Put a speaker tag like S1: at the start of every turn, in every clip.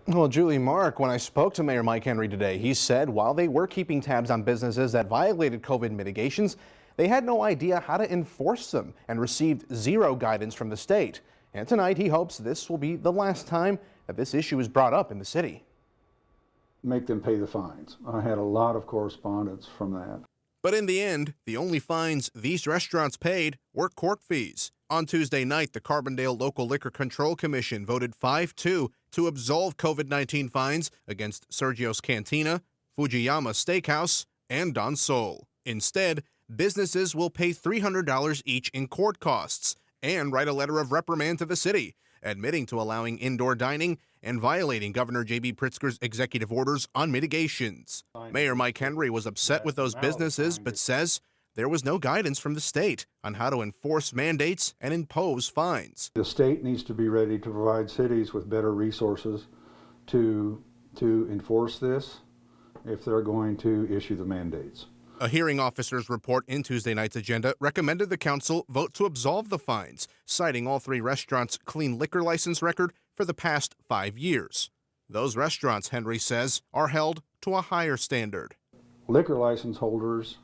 S1: Well, Julie, Mark, when I spoke to Mayor Mike Henry today, he said while they were keeping tabs on businesses that violated COVID mitigations, they had no idea how to enforce them and received zero guidance from the state. And tonight he hopes this will be the last time that this issue is brought up in the city.
S2: Make them pay the fines. I had a lot of correspondence from that.
S3: But in the end, the only fines these restaurants paid were court fees. On Tuesday night, the Carbondale Local Liquor Control Commission voted 5-2 to absolve COVID-19 fines against Sergio's Cantina, Fujiyama Steakhouse, and Don Sol. Instead, businesses will pay $300 each in court costs and write a letter of reprimand to the city, admitting to allowing indoor dining and violating Governor J.B. Pritzker's executive orders on mitigations. Mayor Mike Henry was upset with those businesses, but says there was no guidance from the state on how to enforce mandates and impose fines.
S2: The state needs to be ready to provide cities with better resources to enforce this if they're going to issue the mandates.
S3: A hearing officer's report in Tuesday night's agenda recommended the council vote to absolve the fines, citing all three restaurants' clean liquor license record for the past 5 years. Those restaurants, Henry says, are held to a higher standard.
S2: Liquor license holders,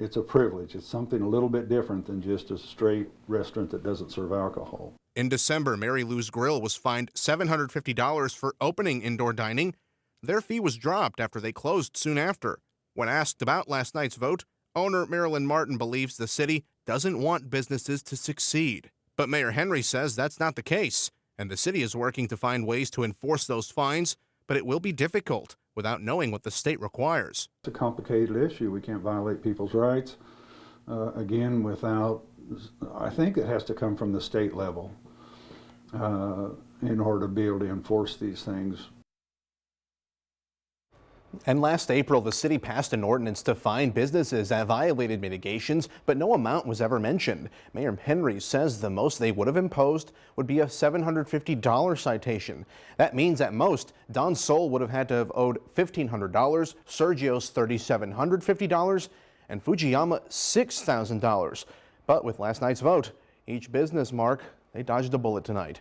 S2: it's a privilege. It's something a little bit different than just a straight restaurant that doesn't serve alcohol.
S3: In December, Mary Lou's Grill was fined $750 for opening indoor dining. Their fee was dropped after they closed soon after. When asked about last night's vote, owner Marilyn Martin believes the city doesn't want businesses to succeed. But Mayor Henry says that's not the case, and the city is working to find ways to enforce those fines, but it will be difficult without knowing what the state requires.
S2: It's a complicated issue. We can't violate people's rights, again, without, I think it has to come from the state level in order to be able to enforce these things.
S1: And last April, the city passed an ordinance to fine businesses that violated mitigations, but no amount was ever mentioned. Mayor Henry says the most they would have imposed would be a $750 citation. That means at most, Don Sol would have had to have owed $1,500, Sergio's $3,750, and Fujiyama $6,000. But with last night's vote, each business, Mark, they dodged a bullet tonight.